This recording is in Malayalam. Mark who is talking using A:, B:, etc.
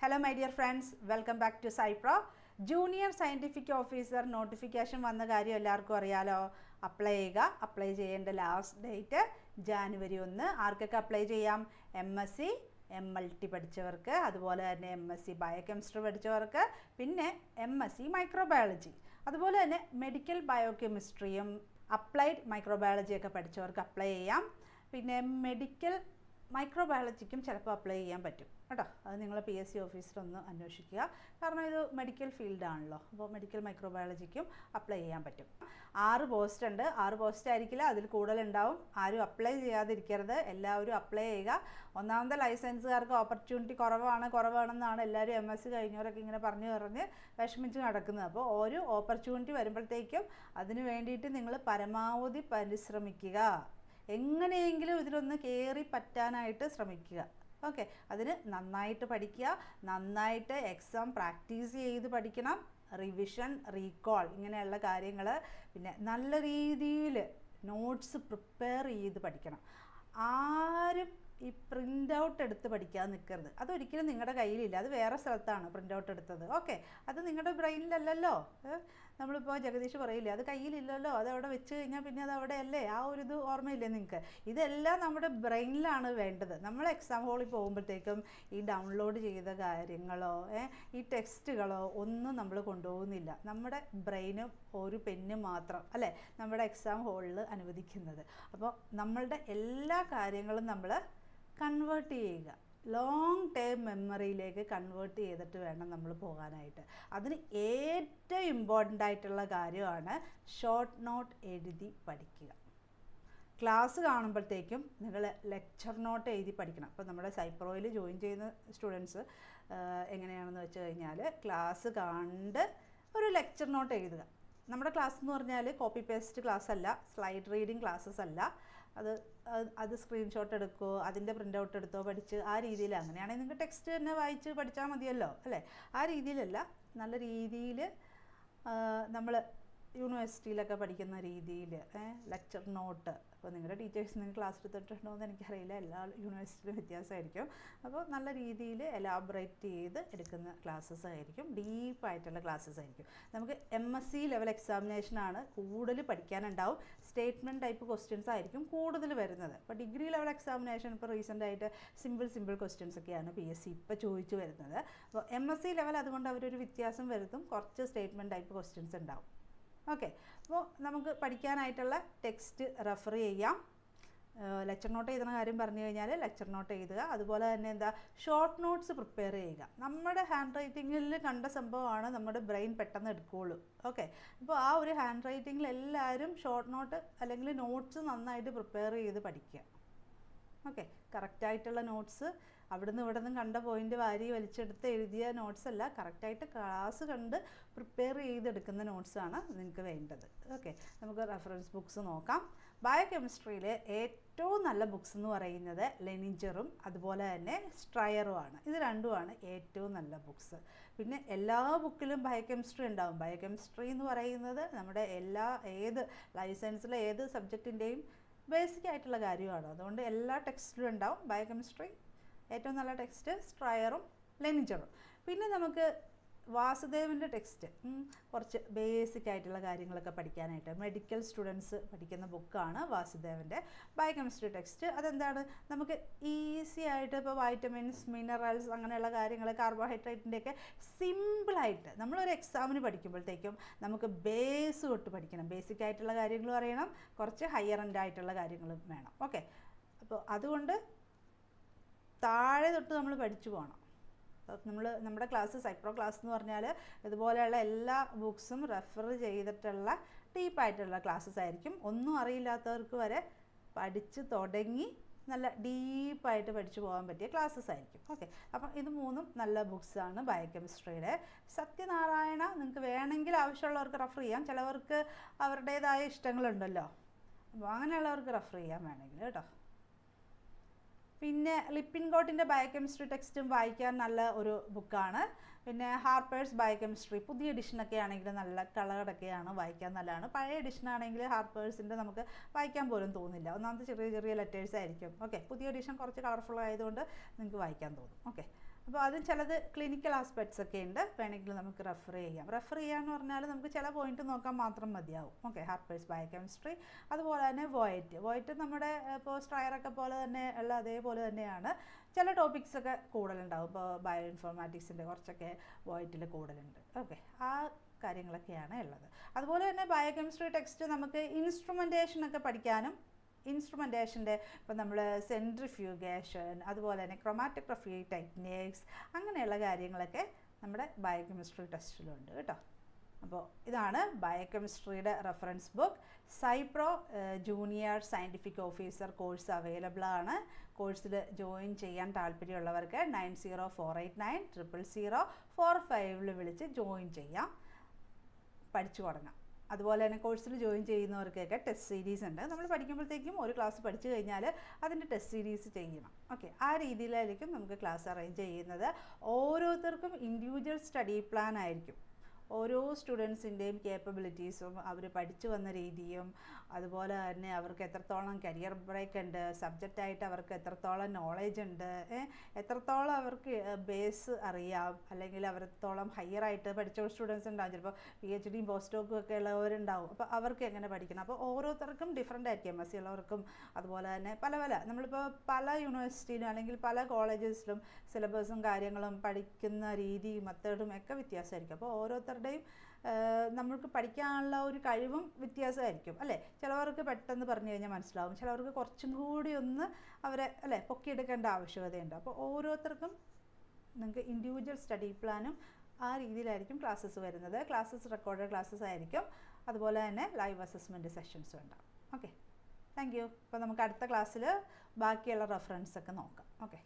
A: Hello my dear friends, welcome back to Cypro. Junior Scientific Officer notification വന്ന കാര്യം എല്ലാവർക്കും അറിയാലോ. അപ്ലൈ ചെയ്യുക. അപ്ലൈ ചെയ്യേണ്ട ലാസ്റ്റ് ഡേറ്റ് ജാനുവരി 1. ആർക്കൊക്കെ അപ്ലൈ ചെയ്യാം? MSc MLT പഠിച്ചവർക്ക്, അതുപോലെ തന്നെ MSc ബയോകെമിസ്ട്രി പഠിച്ചവർക്ക്, പിന്നെ MSc മൈക്രോബയോളജി, അതുപോലെ തന്നെ മെഡിക്കൽ ബയോകെമിസ്ട്രിയും അപ്ലൈഡ് മൈക്രോബയോളജിയൊക്കെ പഠിച്ചവർക്ക് അപ്ലൈ ചെയ്യാം. പിന്നെ മെഡിക്കൽ മൈക്രോബയോളജിക്കും ചിലപ്പോൾ അപ്ലൈ ചെയ്യാൻ പറ്റും കേട്ടോ. അത് നിങ്ങൾ PSC ഓഫീസറൊന്ന് അന്വേഷിക്കുക. കാരണം ഇത് മെഡിക്കൽ ഫീൽഡാണല്ലോ. അപ്പോൾ മെഡിക്കൽ മൈക്രോബയോളജിക്കും അപ്ലൈ ചെയ്യാൻ പറ്റും. 6 പോസ്റ്റ് ഉണ്ട്. 6 പോസ്റ്റ് ആയിരിക്കില്ല, അതിൽ കൂടുതലുണ്ടാവും. ആരും അപ്ലൈ ചെയ്യാതിരിക്കരുത്, എല്ലാവരും അപ്ലൈ ചെയ്യുക. ഒന്നാമത്തെ ലൈസൻസുകാർക്ക് ഓപ്പർച്യൂണിറ്റി കുറവാണെന്നാണ് എല്ലാവരും MSc കഴിഞ്ഞവരൊക്കെ ഇങ്ങനെ പറഞ്ഞ് വിഷമിച്ച് നടക്കുന്നത്. അപ്പോൾ ഒരു ഓപ്പർച്യൂണിറ്റി വരുമ്പോഴത്തേക്കും അതിന് വേണ്ടിയിട്ട് നിങ്ങൾ പരമാവധി പരിശ്രമിക്കുക. എങ്ങനെയെങ്കിലും ഇതിലൊന്ന് കയറി പറ്റാനായിട്ട് ശ്രമിക്കുക. ഓക്കെ, അതിന് നന്നായിട്ട് പഠിക്കുക, നന്നായിട്ട് എക്സാം പ്രാക്ടീസ് ചെയ്ത് പഠിക്കണം, റിവിഷൻ, റീകോൾ ഇങ്ങനെയുള്ള കാര്യങ്ങൾ. പിന്നെ നല്ല രീതിയിൽ നോട്ട്സ് പ്രിപ്പയർ ചെയ്ത് പഠിക്കണം. ആരും ഈ പ്രിൻ്റ് ഔട്ട് എടുത്ത് പഠിക്കാൻ നിൽക്കരുത്. അതൊരിക്കലും നിങ്ങളുടെ കയ്യിലില്ല, അത് വേറെ സ്ഥലത്താണ് പ്രിൻ്റ് ഔട്ട് എടുത്തത്. ഓക്കെ, അത് നിങ്ങളുടെ ബ്രെയിനിലല്ലല്ലോ. നമ്മളിപ്പോൾ ജഗദീഷ് പറയില്ലേ, അത് കയ്യിലില്ലല്ലോ, അത് അവിടെ വെച്ച് കഴിഞ്ഞാൽ പിന്നെ അത് അവിടെ അല്ലേ, ആ ഒരു ഇത് ഓർമ്മയില്ലേ നിങ്ങൾക്ക്? ഇതെല്ലാം നമ്മുടെ ബ്രെയിനിലാണ് വേണ്ടത്. നമ്മൾ എക്സാം ഹോളിൽ പോകുമ്പോഴത്തേക്കും ഈ ഡൗൺലോഡ് ചെയ്ത കാര്യങ്ങളോ ഈ ടെക്സ്റ്റുകളോ ഒന്നും നമ്മൾ കൊണ്ടുപോകുന്നില്ല. നമ്മുടെ ബ്രെയിനും ഒരു പെന്ന് മാത്രം അല്ലേ നമ്മുടെ എക്സാം ഹോളിൽ അനുവദിക്കുന്നത്. അപ്പോൾ നമ്മളുടെ എല്ലാ കാര്യങ്ങളും നമ്മൾ കൺവേർട്ട് ചെയ്യുക, ലോങ് ടേം മെമ്മറിയിലേക്ക് കൺവേർട്ട് ചെയ്തിട്ട് വേണം നമ്മൾ പോകാനായിട്ട്. അതിന് ഏറ്റവും ഇമ്പോർട്ടൻ്റ് ആയിട്ടുള്ള കാര്യമാണ് ഷോർട്ട് നോട്ട് എഴുതി പഠിക്കുക. ക്ലാസ് കാണുമ്പോഴത്തേക്കും നിങ്ങൾ ലെക്ചർ നോട്ട് എഴുതി പഠിക്കണം. അപ്പോൾ നമ്മുടെ സൈപ്രോയിൽ ജോയിൻ ചെയ്യുന്ന സ്റ്റുഡൻസ് എങ്ങനെയാണെന്ന് വെച്ച് കഴിഞ്ഞാൽ ക്ലാസ് കണ്ട് ഒരു ലെക്ചർ നോട്ട് എഴുതുക. നമ്മുടെ ക്ലാസ് എന്ന് പറഞ്ഞാൽ കോപ്പി പേസ്റ്റ് ക്ലാസ് അല്ല, സ്ലൈഡ് റീഡിങ് ക്ലാസ്സസ് അല്ല. അത് സ്ക്രീൻഷോട്ട് എടുക്കുമോ, അതിൻ്റെ പ്രിൻ്റ് ഔട്ട് എടുത്തോ പഠിച്ച് ആ രീതിയിൽ. അങ്ങനെയാണെങ്കിൽ നിങ്ങൾക്ക് ടെക്സ്റ്റ് തന്നെ വായിച്ച് പഠിച്ചാൽ മതിയല്ലോ അല്ലേ. ആ രീതിയിലല്ല, നല്ല രീതിയിൽ നമ്മൾ യൂണിവേഴ്സിറ്റിയിലൊക്കെ പഠിക്കുന്ന രീതിയിൽ ലെക്ചർ നോട്ട്. അപ്പോൾ നിങ്ങളുടെ ടീച്ചേഴ്സ് നിങ്ങൾ ക്ലാസ് എടുത്തിട്ടുണ്ടോ എന്ന് എനിക്കറിയില്ല, എല്ലാ യൂണിവേഴ്സിറ്റിയിലും വ്യത്യാസമായിരിക്കും. അപ്പോൾ നല്ല രീതിയിൽ എലാബറേറ്റ് ചെയ്ത് എടുക്കുന്ന ക്ലാസ്സസ് ആയിരിക്കും, ഡീപ്പായിട്ടുള്ള ക്ലാസ്സസ് ആയിരിക്കും. നമുക്ക് MSc ലെവൽ എക്സാമിനേഷനാണ് കൂടുതൽ പഠിക്കാനുണ്ടാവും. സ്റ്റേറ്റ്മെൻറ്റ് ടൈപ്പ് ക്വസ്റ്റ്യൻസ് ആയിരിക്കും കൂടുതൽ വരുന്നത്. അപ്പോൾ ഡിഗ്രി ലെവൽ എക്സാമിനേഷൻ ഇപ്പോൾ റീസെൻ്റായിട്ട് സിമ്പിൾ ക്വസ്റ്റ്യൻസ് ഒക്കെയാണ് PSC ഇപ്പോൾ ചോദിച്ചു വരുന്നത്. അപ്പോൾ MSc ലെവൽ അതുകൊണ്ട് അവരൊരു വ്യത്യാസം വരുത്തും, കുറച്ച് സ്റ്റേറ്റ്മെൻറ്റ് ടൈപ്പ് ക്വസ്റ്റ്യൻസ് ഉണ്ടാവും. ഓക്കെ, അപ്പോൾ നമുക്ക് പഠിക്കാനായിട്ടുള്ള ടെക്സ്റ്റ് റെഫർ ചെയ്യാം. ലെക്ചർ നോട്ട് എഴുതുന്ന കാര്യം പറഞ്ഞു കഴിഞ്ഞാൽ ലെക്ചർ നോട്ട് എഴുതുക. അതുപോലെ തന്നെ ഷോർട്ട് നോട്ട്സ് പ്രിപ്പയർ ചെയ്യുക. നമ്മുടെ ഹാൻഡ് റൈറ്റിങ്ങിൽ കണ്ട സംഭവമാണ് നമ്മുടെ ബ്രെയിൻ പെട്ടെന്ന് എടുക്കുകയുള്ളൂ. ഓക്കെ, അപ്പോൾ ആ ഒരു ഹാൻഡ് റൈറ്റിങ്ങിൽ എല്ലാവരും ഷോർട്ട് നോട്ട് അല്ലെങ്കിൽ നോട്ട്സ് നന്നായിട്ട് പ്രിപ്പയർ ചെയ്ത് പഠിക്കുക. ഓക്കെ, കറക്റ്റായിട്ടുള്ള നോട്ട്സ് അവിടുന്ന് ഇവിടെ നിന്നും കണ്ട പോയിൻ്റ് വാരി വലിച്ചെടുത്ത് എഴുതിയ നോട്ട്സ് അല്ല, കറക്റ്റായിട്ട് ക്ലാസ് കണ്ട് പ്രിപ്പയർ ചെയ്തെടുക്കുന്ന നോട്ട്സാണ് നിങ്ങൾക്ക് വേണ്ടത്. ഓക്കെ, നമുക്ക് റെഫറൻസ് ബുക്സ് നോക്കാം. ബയോകെമിസ്ട്രിയിലെ ഏറ്റവും നല്ല ബുക്സ് എന്ന് പറയുന്നത് ലെനിഞ്ചറും അതുപോലെ തന്നെ സ്ട്രയറുമാണ്. ഇത് രണ്ടുമാണ് ഏറ്റവും നല്ല ബുക്സ്. പിന്നെ എല്ലാ ബുക്കിലും ബയോകെമിസ്ട്രി ഉണ്ടാവും. ബയോകെമിസ്ട്രി എന്ന് പറയുന്നത് നമ്മുടെ ഏത് ലൈസൻസിലെ ഏത് സബ്ജക്റ്റിൻ്റെയും ബേസിക് ആയിട്ടുള്ള കാര്യമാണ്. അതുകൊണ്ട് എല്ലാ ടെക്സ്റ്റിലും ഉണ്ടാവും. ബയോകെമിസ്ട്രി ഏറ്റവും നല്ല ടെക്സ്റ്റ് സ്ട്രയറും ലെനിഞ്ചറും. പിന്നെ നമുക്ക് വാസുദേവൻ്റെ ടെക്സ്റ്റ് കുറച്ച് ബേസിക് ആയിട്ടുള്ള കാര്യങ്ങളൊക്കെ പഠിക്കാനായിട്ട് മെഡിക്കൽ സ്റ്റുഡൻസ് പഠിക്കുന്ന ബുക്കാണ് വാസുദേവൻ്റെ ബയോകെമിസ്ട്രി ടെക്സ്റ്റ്. അതെന്താണ്, നമുക്ക് ഈസി ആയിട്ട് ഇപ്പോൾ വൈറ്റമിൻസ്, മിനറൽസ് അങ്ങനെയുള്ള കാര്യങ്ങൾ, കാർബോഹൈഡ്രേറ്റിൻ്റെയൊക്കെ സിമ്പിളായിട്ട് നമ്മളൊരു എക്സാമിന് പഠിക്കുമ്പോഴത്തേക്കും നമുക്ക് ബേസ് തൊട്ട് പഠിക്കണം. ബേസിക് ആയിട്ടുള്ള കാര്യങ്ങളും അറിയണം, കുറച്ച് ഹയർ എൻഡ് ആയിട്ടുള്ള കാര്യങ്ങളും വേണം. ഓക്കെ, അപ്പോൾ അതുകൊണ്ട് താഴെ തൊട്ട് നമ്മൾ പഠിച്ചു പോകണം. നമ്മുടെ ക്ലാസ് സൈപ്രോ ക്ലാസ് എന്ന് പറഞ്ഞാൽ ഇതുപോലെയുള്ള എല്ലാ ബുക്സും റെഫർ ചെയ്തിട്ടുള്ള ഡീപ്പായിട്ടുള്ള ക്ലാസ്സസ് ആയിരിക്കും. ഒന്നും അറിയില്ലാത്തവർക്ക് വരെ പഠിച്ച് തുടങ്ങി നല്ല ഡീപ്പായിട്ട് പഠിച്ചു പോകാൻ പറ്റിയ ക്ലാസ്സസ് ആയിരിക്കും. ഓക്കെ, അപ്പം ഇത് 3 നല്ല ബുക്സാണ് ബയോകെമിസ്ട്രിയുടെ. സത്യനാരായണ നിങ്ങൾക്ക് വേണമെങ്കിൽ ആവശ്യമുള്ളവർക്ക് റെഫർ ചെയ്യാം. ചിലവർക്ക് അവരുടേതായ ഇഷ്ടങ്ങളുണ്ടല്ലോ, അപ്പോൾ അങ്ങനെയുള്ളവർക്ക് റെഫർ ചെയ്യാൻ വേണമെങ്കിൽ കേട്ടോ. പിന്നെ ലിപ്പിൻകോട്ടിൻ്റെ ബയോകെമിസ്ട്രി ടെക്സ്റ്റും വായിക്കാൻ നല്ല ഒരു ബുക്കാണ്. പിന്നെ ഹാർപ്പേഴ്സ് ബയോകെമിസ്ട്രി പുതിയ എഡിഷനൊക്കെ ആണെങ്കിൽ നല്ല കളറൊക്കെയാണ്, വായിക്കാൻ നല്ലതാണ്. പഴയ എഡിഷനാണെങ്കിൽ ഹാർപ്പേഴ്സിൻ്റെ നമുക്ക് വായിക്കാൻ പോലും തോന്നില്ല. ഒന്നാമത്തെ ചെറിയ ലെറ്റേഴ്സ് ആയിരിക്കും. ഓക്കെ, പുതിയ എഡിഷൻ കുറച്ച് കളർഫുൾ ആയതുകൊണ്ട് നിങ്ങൾക്ക് വായിക്കാൻ തോന്നും. ഓക്കെ, അപ്പോൾ അതും ചിലത് ക്ലിനിക്കൽ ആസ്പെക്ട്സ് ഒക്കെ ഉണ്ട്, വേണമെങ്കിൽ നമുക്ക് റെഫർ ചെയ്യാം. റെഫർ ചെയ്യാന്ന് പറഞ്ഞാൽ നമുക്ക് ചില പോയിന്റ് നോക്കാൻ മാത്രം മതിയാവും. Okay, Harper's biochemistry. അതുപോലെ തന്നെ വോയിറ്റ് നമ്മുടെ ഇപ്പോൾ സ്ട്രയറൊക്കെ പോലെ തന്നെ ഉള്ള അതേപോലെ തന്നെയാണ്. ചില ടോപ്പിക്സ് ഒക്കെ കൂടുതലുണ്ടാവും. ഇപ്പോൾ ബയോ ഇൻഫോർമാറ്റിക്സിൻ്റെ കുറച്ചൊക്കെ വോയിറ്റിൽ കൂടുതലുണ്ട്. ഓക്കെ, ആ കാര്യങ്ങളൊക്കെയാണ് ഉള്ളത്. അതുപോലെ തന്നെ ബയോകെമിസ്ട്രി ടെക്സ്റ്റ് നമുക്ക് ഇൻസ്ട്രുമെൻറ്റേഷനൊക്കെ പഠിക്കാനും, ഇൻസ്ട്രുമെൻറ്റേഷൻ്റെ ഇപ്പോൾ നമ്മൾ സെൻട്രിഫ്യൂഗേഷൻ, അതുപോലെ തന്നെ ക്രൊമാറ്റോഗ്രഫി ടെക്നിക്സ്, അങ്ങനെയുള്ള കാര്യങ്ങളൊക്കെ നമ്മുടെ ബയോകെമിസ്ട്രി ടെസ്റ്റിലുണ്ട് കേട്ടോ. അപ്പോൾ ഇതാണ് ബയോകെമിസ്ട്രിയുടെ റെഫറൻസ് ബുക്ക്. സൈപ്രോ junior scientific officer course available ആണ്. കോഴ്സിൽ ജോയിൻ ചെയ്യാൻ താല്പര്യമുള്ളവർക്ക് 9048900045 വിളിച്ച് ജോയിൻ ചെയ്യാം, പഠിച്ചു തുടങ്ങാം. അതുപോലെ തന്നെ കോഴ്സിൽ ജോയിൻ ചെയ്യുന്നവർക്കൊക്കെ ടെസ്റ്റ് സീരീസ് ഉണ്ട്. നമ്മൾ പഠിക്കുമ്പോഴത്തേക്കും ഒരു ക്ലാസ് പഠിച്ചു കഴിഞ്ഞാൽ അതിൻ്റെ ടെസ്റ്റ് സീരീസ് ചെയ്യണം. ഓക്കെ, ആ രീതിയിലായിരിക്കും നമുക്ക് ക്ലാസ് അറേഞ്ച് ചെയ്യുന്നത്. ഓരോരുത്തർക്കും ഇൻഡിവിജ്വൽ സ്റ്റഡി പ്ലാൻ ആയിരിക്കും. ഓരോ സ്റ്റുഡൻസിൻ്റെയും കേപ്പബിലിറ്റീസും അവർ പഠിച്ചു വന്ന രീതിയും, അതുപോലെ തന്നെ അവർക്ക് എത്രത്തോളം കരിയർ ബ്രേക്ക് ഉണ്ട്, സബ്ജക്റ്റായിട്ട് അവർക്ക് എത്രത്തോളം നോളേജ് ഉണ്ട്, എത്രത്തോളം അവർക്ക് ബേസ് അറിയാം, അല്ലെങ്കിൽ അവരെത്തോളം ഹയറായിട്ട് പഠിച്ച സ്റ്റുഡൻസ് ഉണ്ടാവും. ചിലപ്പോൾ PhD പോസ്റ്റ് ഡോക്കും ഒക്കെ ഉള്ളവരുണ്ടാവും. അപ്പോൾ അവർക്ക് എങ്ങനെ പഠിക്കണം, അപ്പോൾ ഓരോരുത്തർക്കും ഡിഫറെൻ്റ് ആയിരിക്കും. MSc ഉള്ളവർക്കും അതുപോലെ തന്നെ പല നമ്മളിപ്പോൾ പല യൂണിവേഴ്സിറ്റിയിലും അല്ലെങ്കിൽ പല കോളേജസിലും സിലബസും കാര്യങ്ങളും പഠിക്കുന്ന രീതിയും മെത്തേഡും ഒക്കെ വ്യത്യാസമായിരിക്കും. അപ്പോൾ ഓരോരുത്തരുടെയും നമ്മൾക്ക് പഠിക്കാനുള്ള ഒരു കഴിവും വ്യത്യാസമായിരിക്കും അല്ലേ. ചിലവർക്ക് പെട്ടെന്ന് പറഞ്ഞു കഴിഞ്ഞാൽ മനസ്സിലാവും, ചിലവർക്ക് കുറച്ചും കൂടി ഒന്ന് അവരെ അല്ലേ പൊക്കിയെടുക്കേണ്ട ആവശ്യകതയുണ്ട്. അപ്പോൾ ഓരോരുത്തർക്കും നിങ്ങൾക്ക് ഇൻഡിവിജ്വൽ സ്റ്റഡി പ്ലാനും ആ രീതിയിലായിരിക്കും ക്ലാസ്സസ് വരുന്നത്. ക്ലാസ്സസ് റെക്കോർഡഡ് ക്ലാസ്സസ് ആയിരിക്കും. അതുപോലെ തന്നെ ലൈവ് അസസ്മെൻറ്റ് സെഷൻസും ഉണ്ടാവും. Okay, thank you. അപ്പോൾ നമുക്ക് അടുത്ത ക്ലാസ്സിൽ ബാക്കിയുള്ള റെഫറൻസ് ഒക്കെ നോക്കാം. ഓക്കെ.